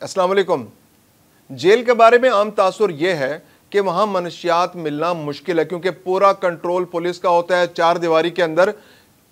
अस्सलाम वालेकुम। जेल के बारे में आम तासुर यह है कि वहाँ मनशियात मिलना मुश्किल है, क्योंकि पूरा कंट्रोल पुलिस का होता है। चार दीवारी के अंदर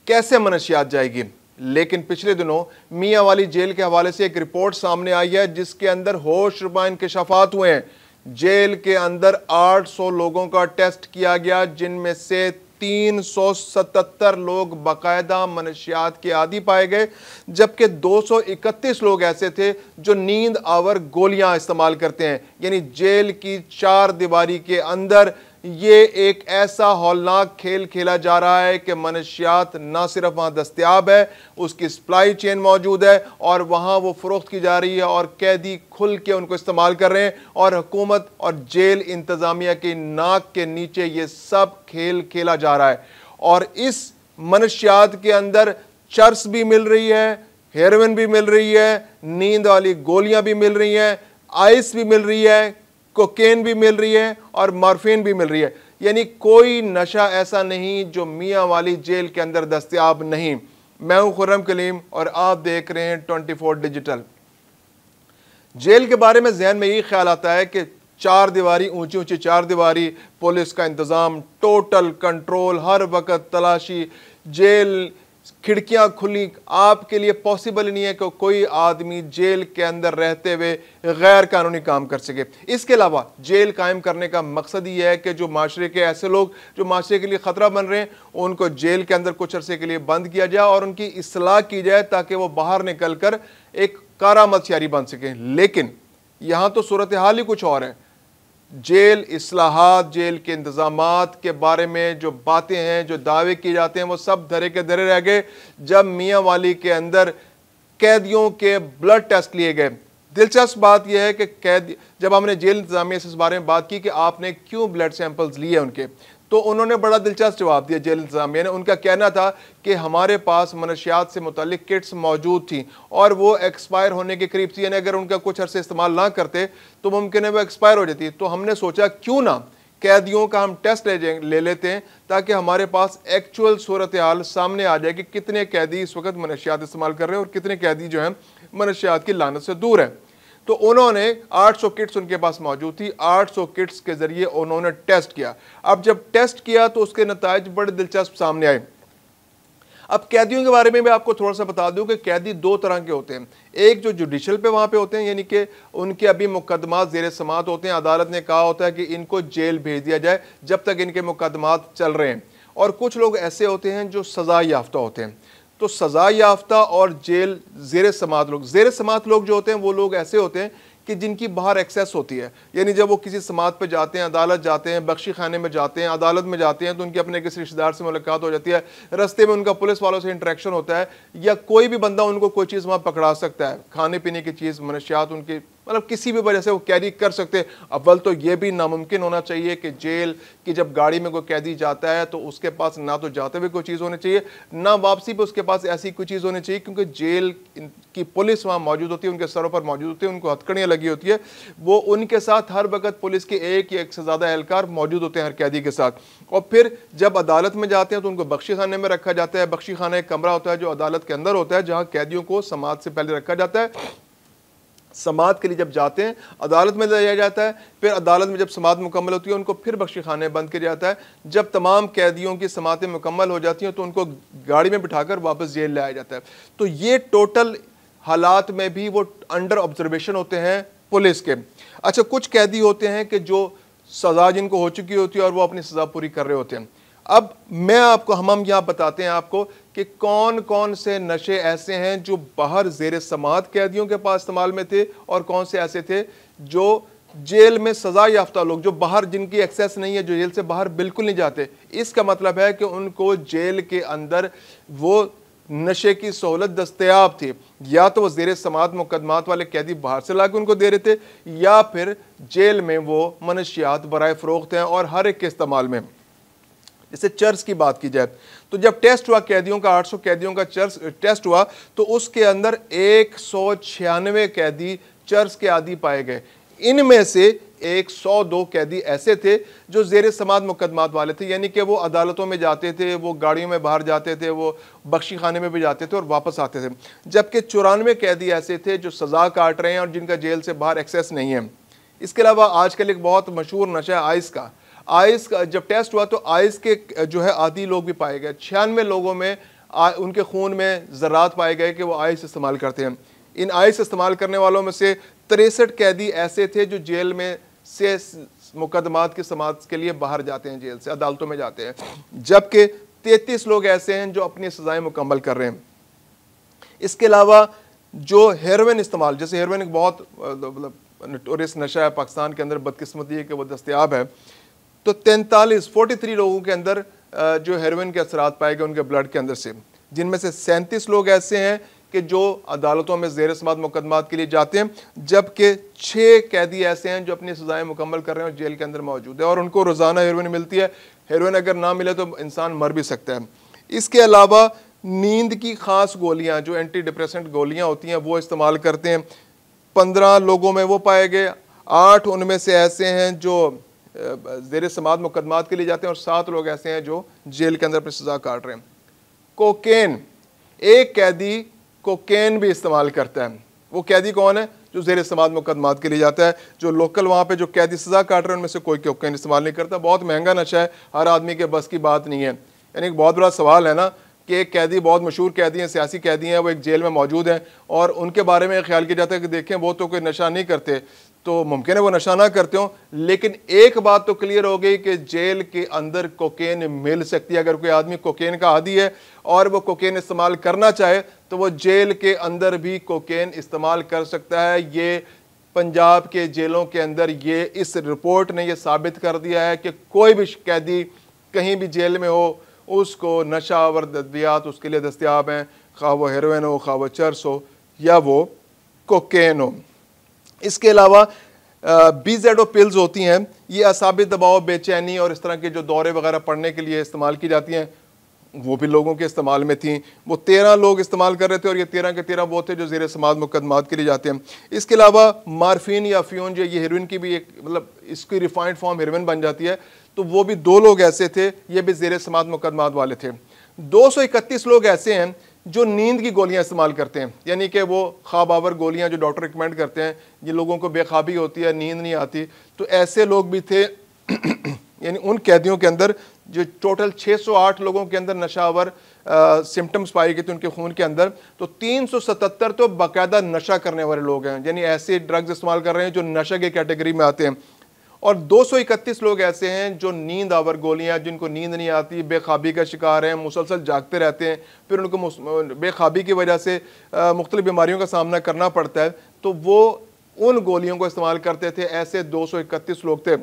कैसे मनशियात जाएगी। लेकिन पिछले दिनों मियाँ वाली जेल के हवाले से एक रिपोर्ट सामने आई है जिसके अंदर होशरुबा इंकशाफात हुए हैं। जेल के अंदर 800 लोगों का टेस्ट किया गया, जिनमें से 377 लोग बाकायदा मनशियात के आदी पाए गए, जबकि 231 लोग ऐसे थे जो नींद आवर गोलियां इस्तेमाल करते हैं। यानी जेल की चार दीवारी के अंदर ये एक ऐसा हौलनाक खेल खेला जा रहा है कि मनशियात ना सिर्फ वहाँ दस्तयाब है, उसकी सप्लाई चेन मौजूद है और वहाँ वो फ़रोख्त की जा रही है और कैदी खुल के उनको इस्तेमाल कर रहे हैं। और हुकूमत और जेल इंतज़ामिया की नाक के नीचे ये सब खेल खेला जा रहा है। और इस मनशियात के अंदर चर्स भी मिल रही है, हेरोइन भी मिल रही है, नींद वाली गोलियां भी मिल रही हैं, आइस भी मिल रही है, कोकेन भी मिल रही है और मॉर्फिन भी मिल रही है। यानी कोई नशा ऐसा नहीं जो मियाँ वाली जेल के अंदर दस्तयाब नहीं। मैं हूं खुर्रम कलीम और आप देख रहे हैं 24 डिजिटल। जेल के बारे में जहन में यही ख्याल आता है कि चार दीवारी, ऊंची ऊंची चार दीवारी, पुलिस का इंतज़ाम, टोटल कंट्रोल, हर वक्त तलाशी, जेल खिड़कियां खुली। आपके लिए पॉसिबल नहीं है कि कोई आदमी जेल के अंदर रहते हुए गैर कानूनी काम कर सके। इसके अलावा जेल कायम करने का मकसद ही है कि जो माशरे के ऐसे लोग जो माशरे के लिए ख़तरा बन रहे हैं, उनको जेल के अंदर कुछ अरसे के लिए बंद किया जाए और उनकी इस्लाह की जाए ताकि वो बाहर निकल कर एक कारामद शहरी बन सकें। लेकिन यहाँ तो सूरत हाल ही कुछ और है। जेल इस्लाहात, जेल के इंतज़ामात के बारे में जो बातें हैं, जो दावे किए जाते हैं, वो सब धरे के धरे रह गए जब मियाँ वाली के अंदर कैदियों के ब्लड टेस्ट लिए गए। दिलचस्प बात यह है कि कैदी, जब हमने जेल इंतज़ामिया से इस बारे में बात की कि आपने क्यों ब्लड सैंपल्स लिए उनके, तो उन्होंने बड़ा दिलचस्प जवाब दिया जेल इंतज़ामिया ने। उनका कहना था कि हमारे पास मनशियात से मुतालिक किट्स मौजूद थी और वो एक्सपायर होने के करीब थी, यानी अगर उनका कुछ अरसे इस्तेमाल ना करते तो मुमकिन है वो एक्सपायर हो जाती। तो हमने सोचा क्यों ना कैदियों का हम टेस्ट ले लेते हैं ताकि हमारे पास एक्चुअल सूरत हाल सामने आ जाए कि कितने कैदी इस वक्त मनशियात इस्तेमाल कर रहे हैं और कितने कैदी जो हैं मनशियात की लानत से दूर है। तो उन्होंने 800 किट्स उनके पास मौजूद थी। 800 किट्स के जरिए उन्होंने टेस्ट किया। अब जब टेस्ट किया तो उसके नताइज बड़े दिलचस्प सामने आए। अब कैदियों के बारे में मैं आपको थोड़ा सा बता दूं कि कैदी दो तरह के होते हैं। एक जो जुडिशल पे वहाँ पे होते हैं, यानी कि उनके अभी मुकदमात ज़ेर समाअत होते हैं, अदालत ने कहा होता है कि इनको जेल भेज दिया जाए जब तक इनके मुकदमात चल रहे हैं। और कुछ लोग ऐसे होते हैं जो सज़ा याफ्ता होते हैं। तो सज़ा याफ्ता और जेल ज़ेर समाअत लोग जो होते हैं वो लोग ऐसे होते हैं कि जिनकी बाहर एक्सेस होती है। यानी जब वो किसी समाअत पे जाते हैं, अदालत जाते हैं, बख्शी खाने में जाते हैं, अदालत में जाते हैं, तो उनके अपने किसी रिश्तेदार से मुलाकात हो जाती है, रास्ते में उनका पुलिस वालों से इंटरेक्शन होता है, या कोई भी बंदा उनको कोई चीज़ वहाँ पकड़ा सकता है, खाने पीने की चीज़, मनशियात उनकी, मतलब किसी भी वजह से वो कैदी कर सकते हैं। अव्वल तो ये भी नामुमकिन होना चाहिए कि जेल की जब गाड़ी में कोई कैदी जाता है तो उसके पास ना तो जाते हुए कोई चीज़ होनी चाहिए, ना वापसी पे उसके पास ऐसी कोई चीज़ होनी चाहिए, क्योंकि जेल की पुलिस वहाँ मौजूद होती है, उनके सरों पर मौजूद होती है, उनको हथकड़ियाँ लगी होती है। वो उनके साथ हर वक्त पुलिस के एक या एक से ज़्यादा एहलकार मौजूद होते हैं हर कैदी के साथ। और फिर जब अदालत में जाते हैं तो उनको बख्शी खाने में रखा जाता है। बख्शी खाना एक कमरा होता है जो अदालत के अंदर होता है, जहाँ कैदियों को समाअत से पहले रखा जाता है। समाअत के लिए जब जाते हैं अदालत में ले जाया जाता है, फिर अदालत में जब समाअत मुकम्मल होती है उनको फिर बख्शी खाने बंद किया जाता है। जब तमाम कैदियों की समाअतें मुकम्मल हो जाती हैं तो उनको गाड़ी में बिठाकर वापस जेल लाया जाता है। तो ये टोटल हालात में भी वो अंडर ऑब्जर्वेशन होते हैं पुलिस के। अच्छा, कुछ कैदी होते हैं कि जो सज़ा जिनको हो चुकी होती है और वो अपनी सज़ा पूरी कर रहे होते हैं। अब मैं आपको हम यहाँ बताते हैं आपको कि कौन कौन से नशे ऐसे हैं जो बाहर ज़ेर समाअत कैदियों के पास इस्तेमाल में थे और कौन से ऐसे थे जो जेल में सज़ा याफ्ता लोग, जो बाहर जिनकी एक्सेस नहीं है, जो जेल से बाहर बिल्कुल नहीं जाते। इसका मतलब है कि उनको जेल के अंदर वो नशे की सहूलत दस्तयाब थी, या तो वो ज़ेर समाअत मुकदमात वाले कैदी बाहर से लाके उनको दे रहे थे, या फिर जेल में वो मनशियात बराए फ़रोख्त हैं और हर एक के इस्तेमाल में। जैसे चर्स की बात की जाए तो जब टेस्ट हुआ कैदियों का, 800 कैदियों का चर्स टेस्ट हुआ, तो उसके अंदर 196 कैदी चर्स के आदी पाए गए। इनमें से 102 कैदी ऐसे थे जो ज़ेर समात मुकदमात वाले थे, यानी कि वो अदालतों में जाते थे, वो गाड़ियों में बाहर जाते थे, वो बख्शी खाने में भी जाते थे और वापस आते थे। जबकि 94 कैदी ऐसे थे जो सज़ा काट रहे हैं और जिनका जेल से बाहर एक्सेस नहीं है। इसके अलावा आजकल एक बहुत मशहूर नशा है आइस का। आइस का जब टेस्ट हुआ तो आइस के जो है आदी लोग भी पाए गए। 96 लोगों में उनके खून में ज़रात पाए गए कि वो आइस इस्तेमाल करते हैं। इन आइस इस्तेमाल करने वालों में से 63 कैदी ऐसे थे जो जेल में से मुकदमात की समाअत के लिए बाहर जाते हैं, जेल से अदालतों में जाते हैं, जबकि 33 लोग ऐसे हैं जो अपनी सजाएं मुकम्मल कर रहे हैं। इसके अलावा जो हेरोइन इस्तेमाल, जैसे हेरोइन एक बहुत मतलब नोटोरियस नशा है पाकिस्तान के अंदर, बदकिस्मती है कि वो दस्तयाब है, तो 43 लोगों के अंदर जो हेरोइन के असरात पाए गए उनके ब्लड के अंदर से, जिनमें से 37 लोग ऐसे हैं कि जो अदालतों में ज़ेर समाअत मुकदमात के लिए जाते हैं, जबकि 6 कैदी ऐसे हैं जो अपनी सजाएं मुकम्मल कर रहे हैं और जेल के अंदर मौजूद है और उनको रोज़ाना हेरोइन मिलती है। हेरोइन अगर ना मिले तो इंसान मर भी सकता है। इसके अलावा नींद की ख़ास गोलियाँ, जो एंटी डिप्रेसेंट गोलियाँ होती हैं, वो इस्तेमाल करते हैं। 15 लोगों में वो पाए गए, 8 उनमें से ऐसे हैं जो ज़ेर समाअत मुकदमात के लिए जाते हैं और 7 लोग ऐसे हैं जो जेल के अंदर अपनी सज़ा काट रहे हैं। कोकेन, एक कैदी कोकेन भी इस्तेमाल करता है। वो कैदी कौन है? जो ज़ेर समाअत मुकदमात के लिए जाता है। जो लोकल वहाँ पे जो कैदी सज़ा काट रहे हैं उनमें से कोई कोकेन इस्तेमाल नहीं करता। बहुत महंगा नशा है, हर आदमी के बस की बात नहीं है। यानी एक बहुत बड़ा सवाल है ना कि एक कैदी, बहुत मशहूर कैदी हैं, सियासी कैदी हैं, वो एक जेल में मौजूद हैं और उनके बारे में ख्याल किया जाता है कि देखें वो तो कोई नशा नहीं करते, तो मुमकिन है वो नशा ना करते हो, लेकिन एक बात तो क्लियर हो गई कि जेल के अंदर कोकेन मिल सकती है। अगर कोई आदमी कोकेन का आदी है और वो कोकेन इस्तेमाल करना चाहे तो वो जेल के अंदर भी कोकेन इस्तेमाल कर सकता है। ये पंजाब के जेलों के अंदर ये इस रिपोर्ट ने ये साबित कर दिया है कि कोई भी कैदी कहीं भी जेल में हो उसको नशावर अद्वियात उसके लिए दस्तयाब हैं, खा वो हेरोइन हो, खा वो चर्स हो या वो कोकेन हो। इसके अलावा बीजेडो पिल्स होती हैं, ये असाबी दबाव, बेचैनी और इस तरह के जो दौरे वगैरह पड़ने के लिए इस्तेमाल की जाती हैं, वो भी लोगों के इस्तेमाल में थी। वो 13 लोग इस्तेमाल कर रहे थे और ये 13 के 13 वो थे जो ज़ेर समाअत मुकदमात के लिए जाते हैं। इसके अलावा मार्फिन या फ्यून, जो ये हेरोइन की भी एक मतलब इसकी रिफाइंड फॉर्म हेरोइन बन जाती है, तो वो भी 2 लोग ऐसे थे, ये भी ज़ेर समाअत मुकदमात वाले थे। 231 लोग ऐसे हैं जो नींद की गोलियां इस्तेमाल करते हैं, यानी कि वो ख्वाब आवर गोलियां जो डॉक्टर रिकमेंड करते हैं, ये लोगों को बेख्वाबी होती है, नींद नहीं आती, तो ऐसे लोग भी थे। यानी उन कैदियों के अंदर जो टोटल 608 लोगों के अंदर नशावर सिम्टम्स पाए गए थे उनके खून के अंदर, तो 377 तो बाकायदा नशा करने वाले लोग हैं, यानी ऐसे ड्रग्स इस्तेमाल कर रहे हैं जो नशा की कैटेगरी में आते हैं। और 231 लोग ऐसे हैं जो नींद आवर गोलियां, जिनको नींद नहीं आती, बेख्वाबी का शिकार हैं, मुसलसल जागते रहते हैं, फिर उनको बेख्वाबी की वजह से मुख्तलिफ बीमारियों का सामना करना पड़ता है, तो वो उन गोलियों को इस्तेमाल करते थे। ऐसे 231 लोग थे।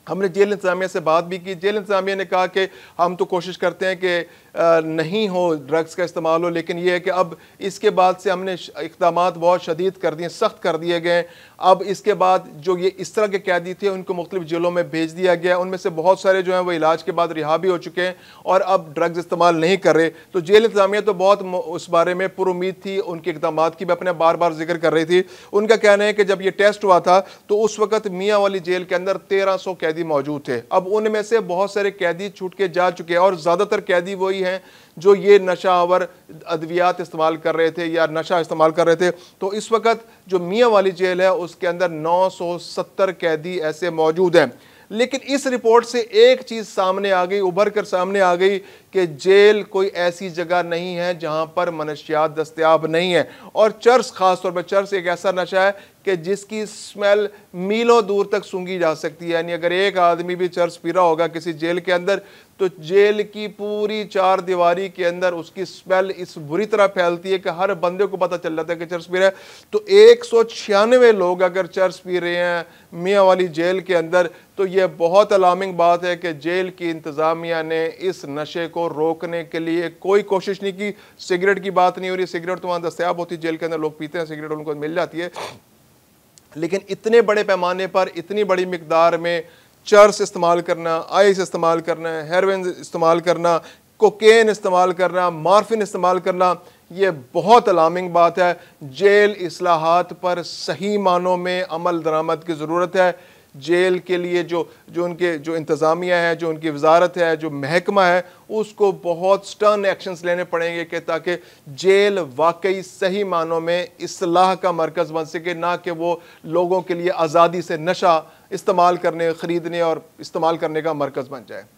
हमने जेल इंतज़ामिया से बात भी की। जेल इंतज़ामिया ने कहा कि हम तो कोशिश करते हैं कि नहीं हो ड्रग्स का इस्तेमाल हो, लेकिन यह है कि अब इसके बाद से हमने इक़दामात बहुत शदीद कर दिए, सख्त कर दिए गए। अब इसके बाद जो ये इस तरह के कैदी थे उनको मुख्तलिफ जेलों में भेज दिया गया। उनमें से बहुत सारे जो हैं वो इलाज के बाद रिहा भी हो चुके हैं और अब ड्रग्स इस्तेमाल नहीं कर रहे। तो जेल इंतज़ामिया तो बहुत उस बारे में पुरुमीद थी, उनके इक़दामात की भी अपने बार बार जिक्र कर रही थी। उनका कहना है कि जब ये टेस्ट हुआ था तो उस वक्त मियाँ वाली जेल के अंदर 1300 कैदी मौजूद थे। अब उनमें से बहुत सारे कैदी छूट के जा चुके हैं और ज़्यादातर कैदी वही हैं जो ये नशा आवर अद्वियात इस्तेमाल कर रहे थे या नशा इस्तेमाल कर रहे थे। तो इस वक्त जो मियाँ वाली जेल है उसके अंदर 970 कैदी ऐसे मौजूद हैं। लेकिन इस रिपोर्ट से एक चीज़ सामने आ गई, उभर कर सामने आ गई कि जेल कोई ऐसी जगह नहीं है जहां पर मनशियात दस्तयाब नहीं है। और चर्स, ख़ास तौर पर चर्स एक ऐसा नशा है कि जिसकी स्मेल मीलों दूर तक सूंघी जा सकती है। यानी अगर एक आदमी भी चर्स पी रहा होगा किसी जेल के अंदर तो जेल की पूरी 4 दीवारी के अंदर उसकी स्मेल इस बुरी तरह फैलती है कि हर बंदे को पता चल जाता है कि चर्स पी रहा है। तो 196 लोग अगर चर्स पी रहे हैं मियाँ वाली जेल के अंदर, तो यह बहुत अलार्मिंग बात है कि जेल की इंतज़ामिया ने इस नशे को रोकने के लिए कोई कोशिश नहीं की। सिगरेट की बात नहीं हो रही, सिगरेट तो वहाँ दस्तयाब होती है, जेल के अंदर लोग पीते हैं, सिगरेट उनको मिल जाती है। लेकिन इतने बड़े पैमाने पर, इतनी बड़ी मिकदार में चर्स इस्तेमाल करना, आइस इस्तेमाल करना, हेरोइन इस्तेमाल करना, कोकेन इस्तेमाल करना, मार्फिन इस्तेमाल करना, ये बहुत अलार्मिंग बात है। जेल इस्लाहात पर सही मानों में अमल दरामद की ज़रूरत है। जेल के लिए जो जो इंतज़ामिया है, जो उनकी वजारत है, जो महकमा है, उसको बहुत स्टर्न एक्शंस लेने पड़ेंगे कि ताकि जेल वाकई सही मानों में इस्लाह का मरकज़ बन सके, ना कि वो लोगों के लिए आज़ादी से नशा इस्तेमाल करने, ख़रीदने और इस्तेमाल करने का मरकज़ बन जाए।